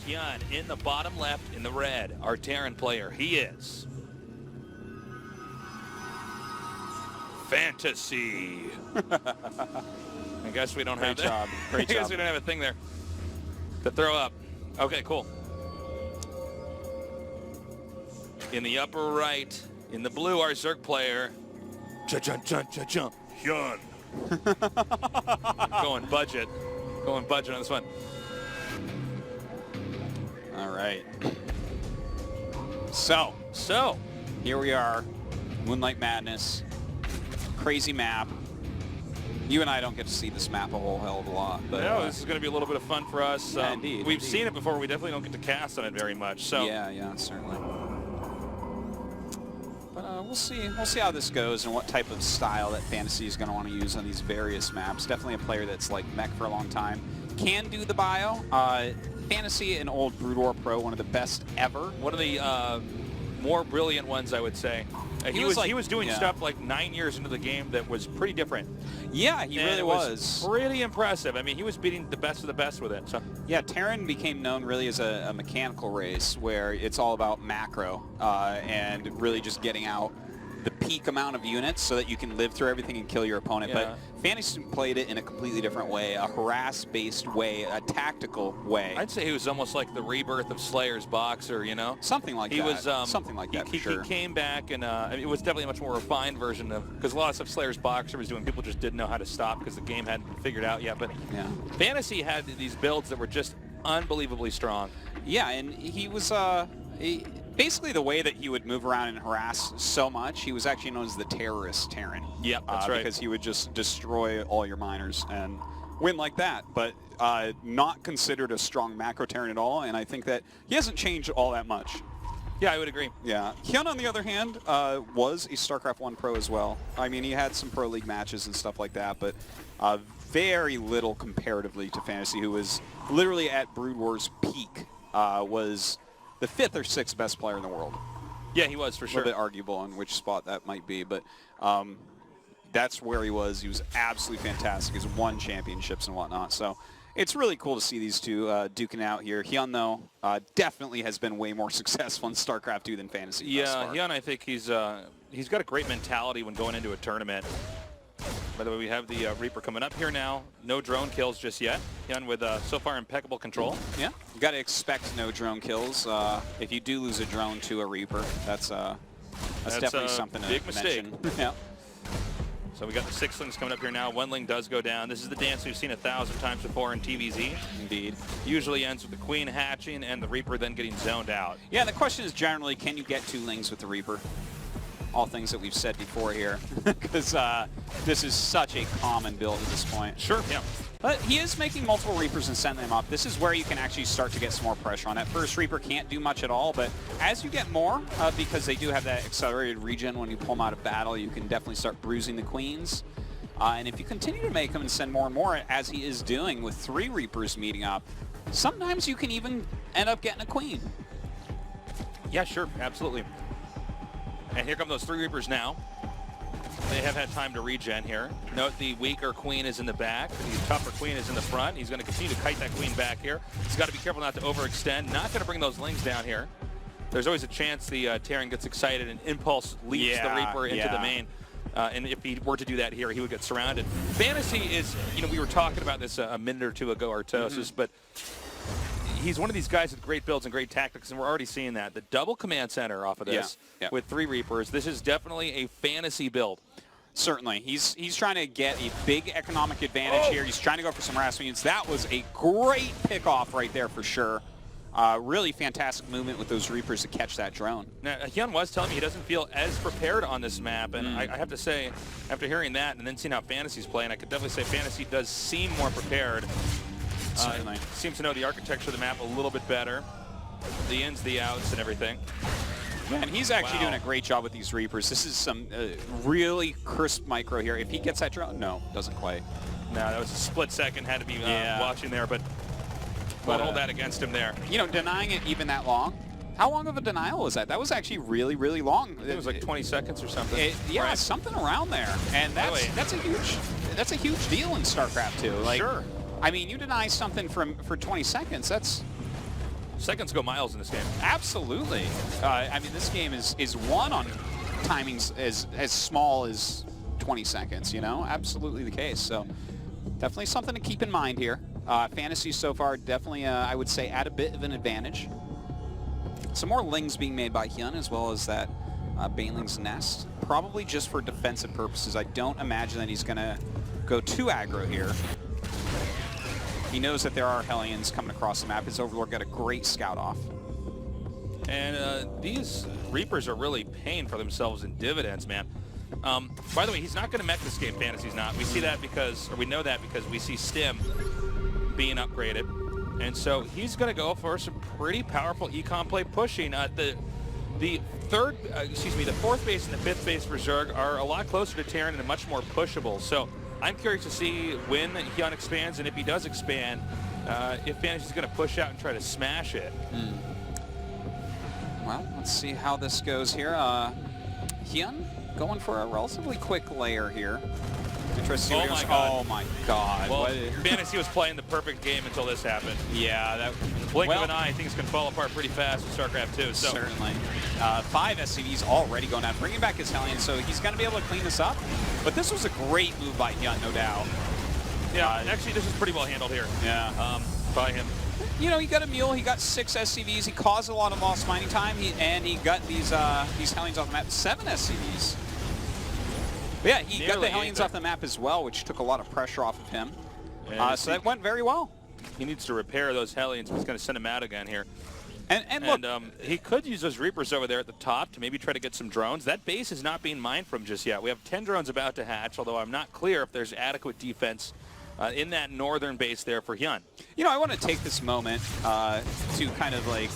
Hyun in the bottom left in the red. Our Terran player, he is Fantasy. I guess we don't have Great job. Great I guess job. we don't have a thing there to throw up. Okay, cool. In the upper right, in the blue, our Zerg player, Hyun. Going budget on this one. All right. So here we are, Moonlight Madness, crazy map. You and I don't get to see this map a whole hell of a lot, but no, this is going to be a little bit of fun for us. Yeah, indeed. We've seen it before. We definitely don't get to cast on it very much. So yeah, certainly. But we'll see how this goes and what type of style that Fantasy is going to want to use on these various maps. Definitely a player that's like mech for a long time. Can do the bio. Fantasy and old Brood War Pro, one of the best ever. One of the more brilliant ones, I would say. He was doing stuff like 9 years into the game that was pretty different. Yeah, he really was. Pretty impressive. I mean, he was beating the best of the best with it. So yeah, Terran became known really as a mechanical race where it's all about macro and really just getting out the peak amount of units so that you can live through everything and kill your opponent. Yeah. But Fantasy played it in a completely different way, a harass-based way, a tactical way. I'd say he was almost like the rebirth of Slayer's Boxer, you know? Something like that. He was something like that, for sure. He came back, and it was definitely a much more refined version of, because a lot of stuff Slayer's Boxer was doing, people just didn't know how to stop because the game hadn't been figured out yet. But yeah. Fantasy had these builds that were just unbelievably strong. Yeah, and he was basically the way that he would move around and harass so much, he was actually known as the terrorist Terran. Yep, that's right. Because he would just destroy all your miners and win like that, but not considered a strong macro Terran at all, and I think that he hasn't changed all that much. Yeah, I would agree. Yeah. Hyun, on the other hand, was a StarCraft 1 pro as well. I mean, he had some Pro League matches and stuff like that, but very little comparatively to Fantasy, who was literally at Brood War's peak, was the 5th or 6th best player in the world. Yeah, he was, for sure. A little bit arguable on which spot that might be, but that's where he was. He was absolutely fantastic. He's won championships and whatnot, so it's really cool to see these two duking out here. Hyun, though, definitely has been way more successful in StarCraft 2 than Fantasy. Yeah, Hyun, I think he's got a great mentality when going into a tournament. By the way, we have the Reaper coming up here now. No drone kills just yet. Hyun with so far impeccable control. Yeah, you got to expect no drone kills. If you do lose a drone to a Reaper, that's definitely something to mention. Yeah. So we got the 6-lings coming up here now. 1-ling does go down. This is the dance we've seen 1,000 times before in TVZ. Indeed. Usually ends with the Queen hatching and the Reaper then getting zoned out. Yeah, the question is generally, can you get 2-lings with the Reaper? All things that we've said before here, because this is such a common build at this point. Sure, yeah. But he is making multiple Reapers and sending them up. This is where you can actually start to get some more pressure on it. First Reaper can't do much at all, but as you get more, because they do have that accelerated regen when you pull them out of battle, you can definitely start bruising the Queens. And if you continue to make them and send more and more, as he is doing with 3 Reapers meeting up, sometimes you can even end up getting a Queen. Yeah, sure, absolutely. And here come those 3 Reapers now. They have had time to regen here. Note the weaker Queen is in the back. The tougher Queen is in the front. He's going to continue to kite that Queen back here. He's got to be careful not to overextend. Not going to bring those lings down here. There's always a chance the Terran gets excited and impulse leaps the Reaper into the main. And if he were to do that here, he would get surrounded. Fantasy is, we were talking about this a minute or two ago, Artosis, but he's one of these guys with great builds and great tactics, and we're already seeing that. The double command center off of this with 3 Reapers, this is definitely a Fantasy build. Certainly. He's trying to get a big economic advantage here. He's trying to go for some harassment units. That was a great pick-off right there for sure. Really fantastic movement with those Reapers to catch that drone. Now, Hyun was telling me he doesn't feel as prepared on this map, and I have to say, after hearing that and then seeing how Fantasy's playing, I could definitely say Fantasy does seem more prepared. Seems to know the architecture of the map a little bit better, the ins, the outs, and everything. Yeah, and he's actually doing a great job with these Reapers. This is some really crisp micro here. If he gets that drone, no, doesn't quite. No, that was a split second. Had to be watching there, but won't hold that against him there. Denying it even that long. How long of a denial was that? That was actually really, really long. I think it was like 20 seconds or something. Yeah, something around there. And that's a huge deal in StarCraft 2. Like, sure. I mean, you deny something for 20 seconds. That's Seconds go miles in this game. Absolutely. I mean, this game is won on timings as small as 20 seconds, you know? Absolutely the case. So definitely something to keep in mind here. Fantasy so far definitely, I would say, at a bit of an advantage. Some more Lings being made by Hyun, as well as that Baneling's Nest. Probably just for defensive purposes. I don't imagine that he's going to go too aggro here. He knows that there are Hellions coming across the map. His Overlord got a great scout off. And these Reapers are really paying for themselves in dividends, man. By the way, he's not going to mech this game, Fantasy's not. We see that because, or we know that because we see Stim being upgraded. And so he's going to go for some pretty powerful econ play pushing. The fourth base and the fifth base for Zerg are a lot closer to Terran and much more pushable. So I'm curious to see when Hyun expands, and if he does expand, if Fantasy's going to push out and try to smash it. Well, let's see how this goes here. Hyun going for a relatively quick layer here. Interesting. Oh my God. Oh my God. Well, Fantasy was playing the perfect game until this happened. Yeah, that blink of an eye, things can fall apart pretty fast with StarCraft 2. So. Certainly. 5 SCVs already going out, bringing back his Hellion, so he's going to be able to clean this up. But this was a great move by Hyun, no doubt. Yeah, actually, this is pretty well handled here. Yeah. By him. You know, he got a mule, he got 6 SCVs, he caused a lot of lost mining time, and he got these Hellions off the map. 7 SCVs. But yeah, he got the Hellions off the map as well, which took a lot of pressure off of him. So that went very well. He needs to repair those Hellions, but he's going to send them out again here. And look, he could use those Reapers over there at the top to maybe try to get some drones. That base is not being mined from just yet. We have 10 drones about to hatch, although I'm not clear if there's adequate defense in that northern base there for Hyun. You know, I want to take this moment to kind of like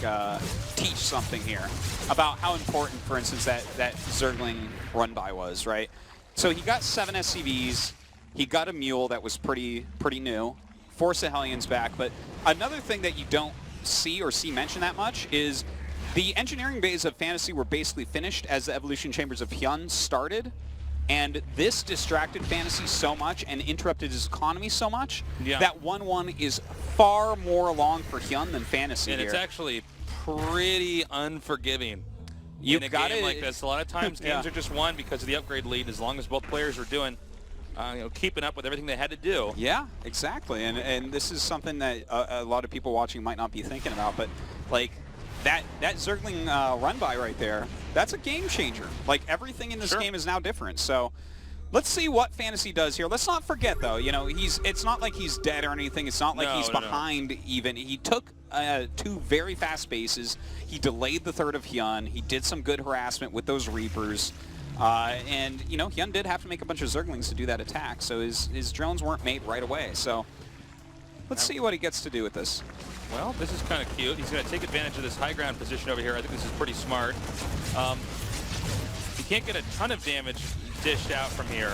teach something here about how important, for instance, that Zergling run-by was, right? So he got 7 SCVs, he got a mule that was pretty new, forced the Hellions back, but another thing that you don't see mentioned that much is the engineering bays of Fantasy were basically finished as the evolution chambers of Hyun started, and this distracted Fantasy so much and interrupted his economy so much that 1-1 is far more along for Hyun than Fantasy and here. It's actually pretty unforgiving. You've in a got game like this, a lot of times games are just won because of the upgrade lead, as long as both players are doing, keeping up with everything they had to do. Yeah, exactly. And this is something that a lot of people watching might not be thinking about, but like that Zergling run-by right there, that's a game changer. Like everything in this game is now different. So let's see what Fantasy does here. Let's not forget though, you know, it's not like he's dead or anything. It's not like he's behind even. He took 2 very fast bases. He delayed the third of Hyun. He did some good harassment with those Reapers. And, you know, Hyun did have to make a bunch of Zerglings to do that attack, so his drones weren't made right away. So let's see what he gets to do with this. Well, this is kind of cute. He's going to take advantage of this high ground position over here. I think this is pretty smart. He can't get a ton of damage dished out from here,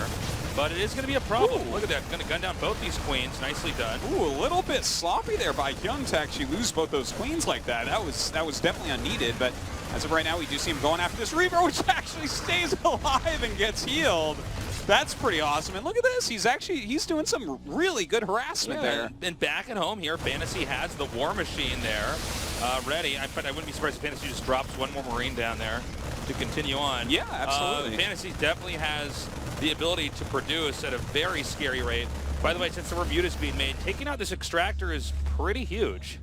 but it is going to be a problem. Ooh. Look at that. Going to gun down both these queens. Nicely done. Ooh, a little bit sloppy there by Hyun to actually lose both those queens like that. That was definitely unneeded, but as of right now, we do see him going after this Reaper, which actually stays alive and gets healed. That's pretty awesome. And look at this. He's doing some really good harassment there. And back at home here, Fantasy has the War Machine there ready. But I wouldn't be surprised if Fantasy just drops one more Marine down there to continue on. Yeah, absolutely. Fantasy definitely has the ability to produce at a very scary rate. By the way, since the Bermuda is being made, taking out this Extractor is pretty huge.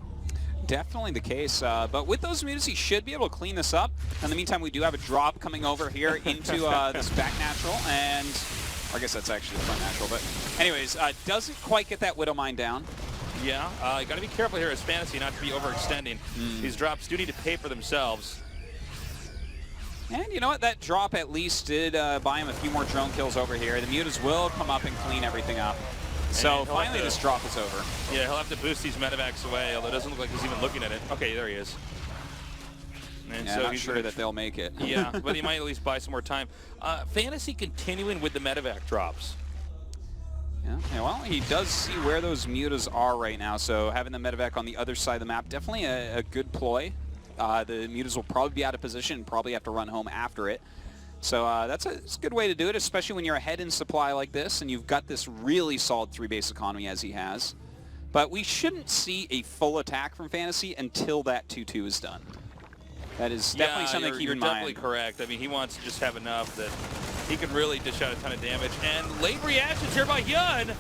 Definitely the case, but with those mutas, he should be able to clean this up. In the meantime, we do have a drop coming over here into this back natural, and I guess that's actually the front natural, but anyways, doesn't quite get that Widow Mine down. Yeah, you got to be careful here as Fantasy not to be overextending. These drops do need to pay for themselves. And you know what? That drop at least did buy him a few more drone kills over here. The mutas will come up and clean everything up. So finally this drop is over. Yeah, he'll have to boost these medevacs away, although it doesn't look like he's even looking at it. Okay, there he is. And yeah, so not sure that they'll make it. Yeah, but he might at least buy some more time. Fantasy continuing with the medevac drops. Yeah, well, he does see where those mutas are right now, so having the medevac on the other side of the map, definitely a good ploy. The mutas will probably be out of position and probably have to run home after it. So that's a good way to do it, especially when you're ahead in supply like this and you've got this really solid 3-base economy as he has. but we shouldn't see a full attack from Fantasy until that 2-2 is done. That is definitely something to keep in mind. You're definitely correct. I mean, he wants to just have enough that he can really dish out a ton of damage. And late reactions here by Hyun.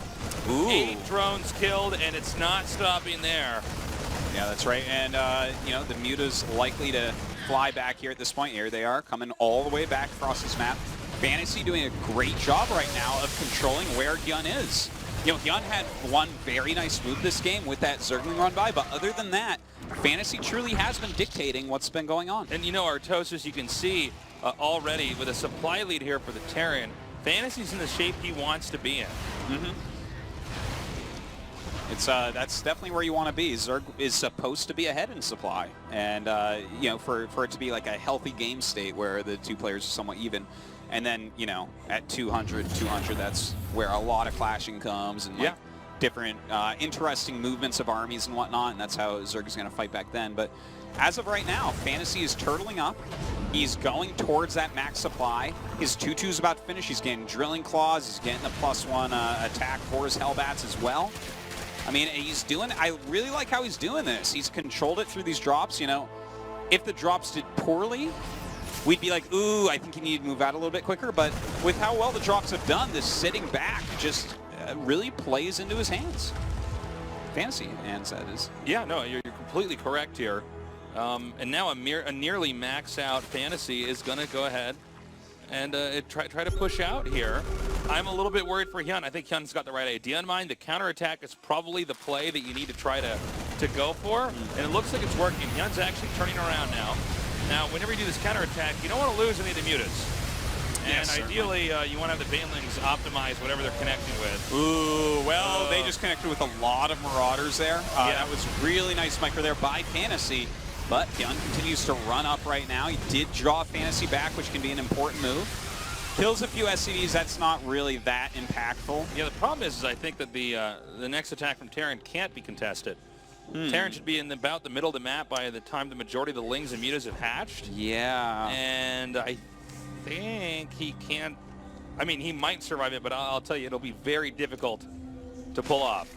Ooh. 8 drones killed, and it's not stopping there. Yeah, that's right. And, you know, the Muta's likely to fly back here at this point. Here they are, coming all the way back across this map. Fantasy doing a great job right now of controlling where Hyun is. You know, Hyun had one very nice move this game with that Zergling run by, but other than that, Fantasy truly has been dictating what's been going on. And, you know, Artosis, you can see already with a supply lead here for the Terran, Fantasy's in the shape he wants to be in. Mm-hmm. It's that's definitely where you want to be. Zerg is supposed to be ahead in supply, and you know, for it to be like a healthy game state where the two players are somewhat even, and then, you know, at 200, that's where a lot of clashing comes, and like, different interesting movements of armies and whatnot, and that's how Zerg is going to fight back then. But as of right now, Fantasy is turtling up. He's going towards that max supply. His 2-2's about to finish. He's getting Drilling Claws. He's getting a +1 attack for his Hellbats as well. I mean, he's doing, I really like how he's doing this. He's controlled it through these drops, you know. If the drops did poorly, we'd be like, ooh, I think you need to move out a little bit quicker. But with how well the drops have done, this sitting back just really plays into his hands. Fantasy hands, that is. Yeah, no, you're completely correct here. And now a nearly max out Fantasy is going to go ahead and try to push out here. I'm a little bit worried for Hyun. I think Hyun's got the right idea in mind. The counterattack is probably the play that you need to try to go for, and it looks like it's working. Hyun's actually turning around now. Now, whenever you do this counterattack, you don't want to lose any of the Mutas. And ideally, you want to have the Banelings optimize whatever they're connecting with. Ooh, well, they just connected with a lot of Marauders there. That was really nice micro there by Fantasy. But Hyun continues to run up right now. He did draw Fantasy back, which can be an important move. Kills a few SCVs. That's not really that impactful. Yeah, the problem is I think that the next attack from Terran can't be contested. Terran should be in about the middle of the map by the time the majority of the Lings and Mutas have hatched. Yeah. And I think he can't. I mean, he might survive it, but I'll tell you, it'll be very difficult to pull off.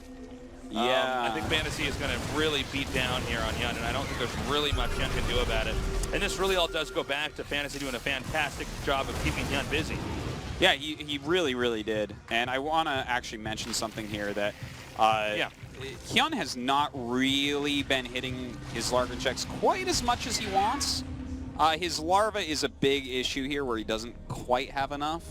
Yeah. I think Fantasy is going to really beat down here on Hyun, and I don't think there's really much Hyun can do about it. And this really all does go back to Fantasy doing a fantastic job of keeping Hyun busy. Yeah, he really, really did. And I want to actually mention something here that Hyun has not really been hitting his larva checks quite as much as he wants. His larva is a big issue here where he doesn't quite have enough.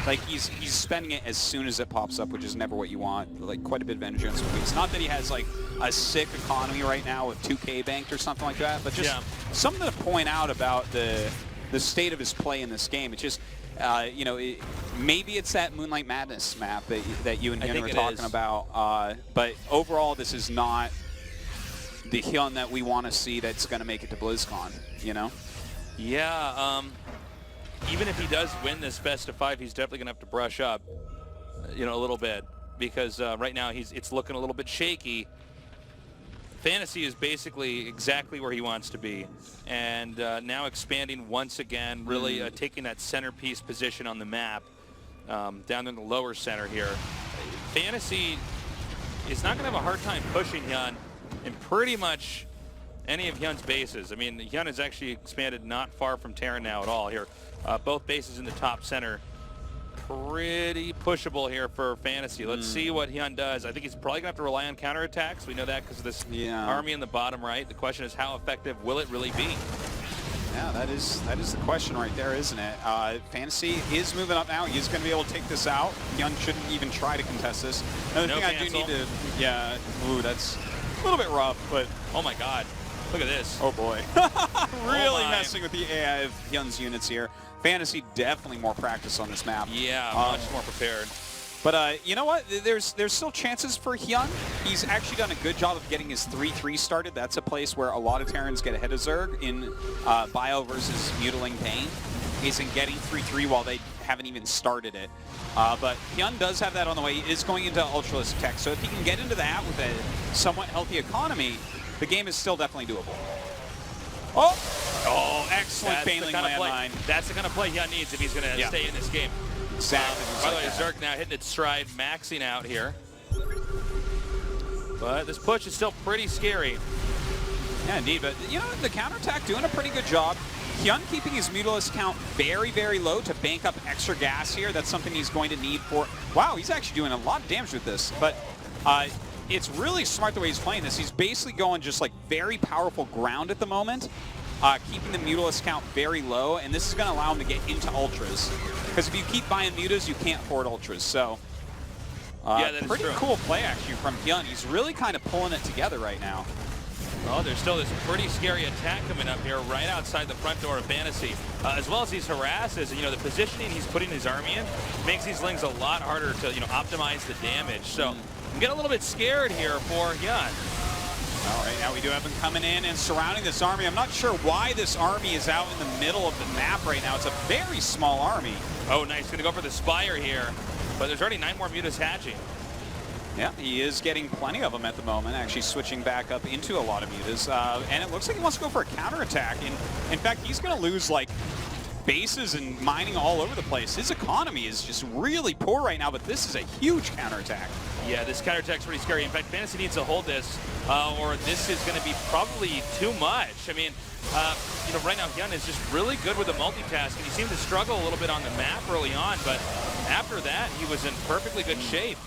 Like, he's spending it as soon as it pops up, which is never what you want. Like, quite a bit of energy on some weeks. Not that he has, like, a sick economy right now with 2K banked or something like that, but just something to point out about the state of his play in this game. It's just, you know, maybe it's that Moonlight Madness map that you and Hyun were talking about. But overall, this is not the Hyun that we want to see that's going to make it to BlizzCon, you know? Yeah, even if he does win this best of 5, he's definitely going to have to brush up, you know, a little bit, because right now it's looking a little bit shaky. Fantasy is basically exactly where he wants to be, and now expanding once again, really taking that centerpiece position on the map, down in the lower center here. Fantasy is not going to have a hard time pushing Hyun in pretty much any of Hyun's bases. I mean, Hyun has actually expanded not far from Terran now at all here. Both bases in the top center. Pretty pushable here for Fantasy. Let's see what Hyun does. I think he's probably going to have to rely on counterattacks. We know that because of this army in the bottom right. The question is, how effective will it really be? Yeah, that is the question right there, isn't it? Fantasy is moving up now. He's going to be able to take this out. Hyun shouldn't even try to contest this. Another thing I do need to... Yeah, ooh, that's a little bit rough, but... Oh my god. Look at this. Oh boy. Really messing with the AI of Hyun's units here. Fantasy definitely more practice on this map. Yeah, much more prepared. But you know what? There's still chances for Hyun. He's actually done a good job of getting his 3-3 started. That's a place where a lot of Terrans get ahead of Zerg in Bio versus Mutiling Pain. Is in getting 3-3 while they haven't even started it. But Hyun does have that on the way. He is going into Ultralisk Tech. So if he can get into that with a somewhat healthy economy, the game is still definitely doable. Oh, excellent Baneling landmine. That's the kind of play Hyun needs if he's going to stay in this game. Exactly. By the way, Zerg now hitting its stride, maxing out here. But this push is still pretty scary. Yeah, indeed. But, you know, the counterattack doing a pretty good job. Hyun keeping his Mutalisk count very, very low to bank up extra gas here. That's something he's going to need for... Wow, he's actually doing a lot of damage with this. But it's really smart the way he's playing this. He's basically going just like very powerful ground at the moment, keeping the Mutalisk count very low, and this is going to allow him to get into Ultras. Because if you keep buying Mutas, you can't afford Ultras. So, yeah, that is pretty true. cool play, actually, from Hyun. He's really kind of pulling it together right now. Oh, there's still this pretty scary attack coming up here right outside the front door of Fantasy. As well as these harasses, and, you know, the positioning he's putting his army in makes these Lings a lot harder to, you know, optimize the damage. So I'm getting a little bit scared here for Hyun. All right, now we do have him coming in and surrounding this army. I'm not sure why this army is out in the middle of the map right now. It's a very small army. Oh, nice. Going to go for the Spire here. But there's already 9 more Mutas hatching. Yeah, he is getting plenty of them at the moment, actually switching back up into a lot of Mutas. And it looks like he wants to go for a counterattack. In fact, he's going to lose, like, bases and mining all over the place. His economy is just really poor right now, but this is a huge counterattack. Yeah, this counterattack's pretty scary. In fact, Fantasy needs to hold this, or this is going to be probably too much. I mean, you know, right now Hyun is just really good with the multitasking. He seemed to struggle a little bit on the map early on, but after that, he was in perfectly good shape.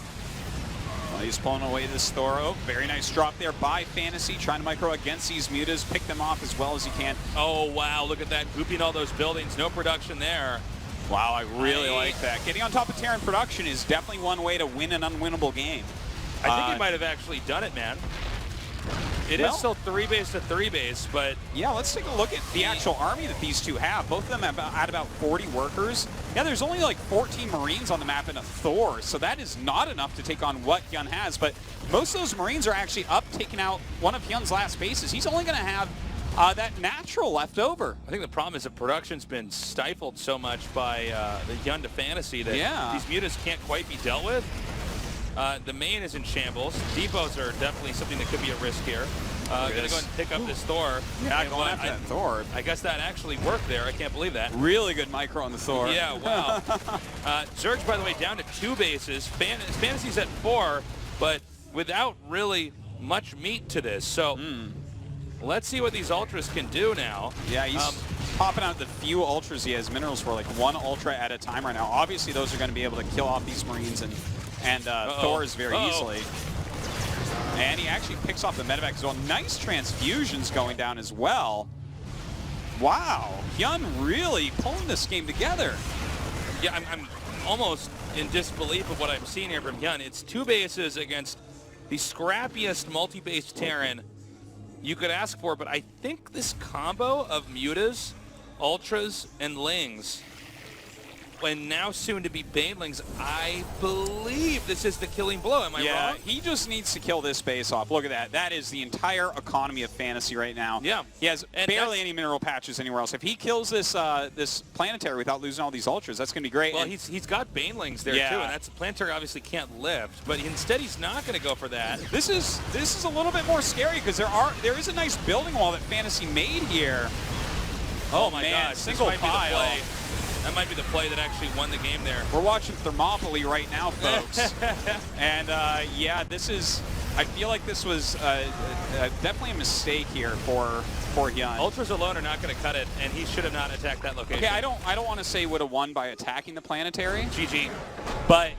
Well, he's pulling away this Thor. Oh, very nice drop there by Fantasy, trying to micro against these Mutas, pick them off as well as he can. Oh, wow, look at that, grouping all those buildings, no production there. Wow, I really like that. Getting on top of Terran production is definitely one way to win an unwinnable game. I think he might have actually done it, man. It is still 3-base to 3-base, but... Yeah, let's take a look at the actual army that these two have. Both of them have at about 40 workers. Yeah, there's only like 14 Marines on the map and a Thor, so that is not enough to take on what Hyun has. But most of those Marines are actually up, taking out one of Hyun's last bases. He's only going to have that natural left over. I think the problem is that production's been stifled so much by the Hyun to Fantasy that these Mutas can't quite be dealt with. The main is in shambles. Depots are definitely something that could be a risk here. Gonna go and pick up this Thor. Yeah, going after that Thor. I guess that actually worked there. I can't believe that. Really good micro on the Thor. Yeah, wow. Zerg, by the way, down to 2 bases. Fantasy's at 4, but without really much meat to this. So let's see what these Ultras can do now. Yeah, he's popping out the few Ultras he has. Minerals for like 1 Ultra at a time right now. Obviously, those are going to be able to kill off these Marines and Thors very easily. And he actually picks off the medevac as well. Nice transfusions going down as well. Wow, Hyun really pulling this game together. Yeah, I'm almost in disbelief of what I'm seeing here from Hyun. It's 2 bases against the scrappiest multi-base Terran you could ask for, but I think this combo of Mutas, Ultras, and Lings, and now soon to be Banelings, I believe this is the killing blow. Am I wrong? Yeah, he just needs to kill this base off. Look at that. That is the entire economy of Fantasy right now. Yeah. He has barely any mineral patches anywhere else. If he kills this this planetary without losing all these Ultras, that's going to be great. Well, he's got Banelings there too, and that's planetary obviously can't lift, but instead he's not going to go for that. This is a little bit more scary because there is a nice building wall that Fantasy made here. Oh my God, single pile. That might be the play that actually won the game there. We're watching Thermopylae right now, folks. And yeah, I feel like this was definitely a mistake here for Hyun. Ultras alone are not going to cut it, and he should have not attacked that location. Okay, I don't want to say would have won by attacking the planetary. GG. But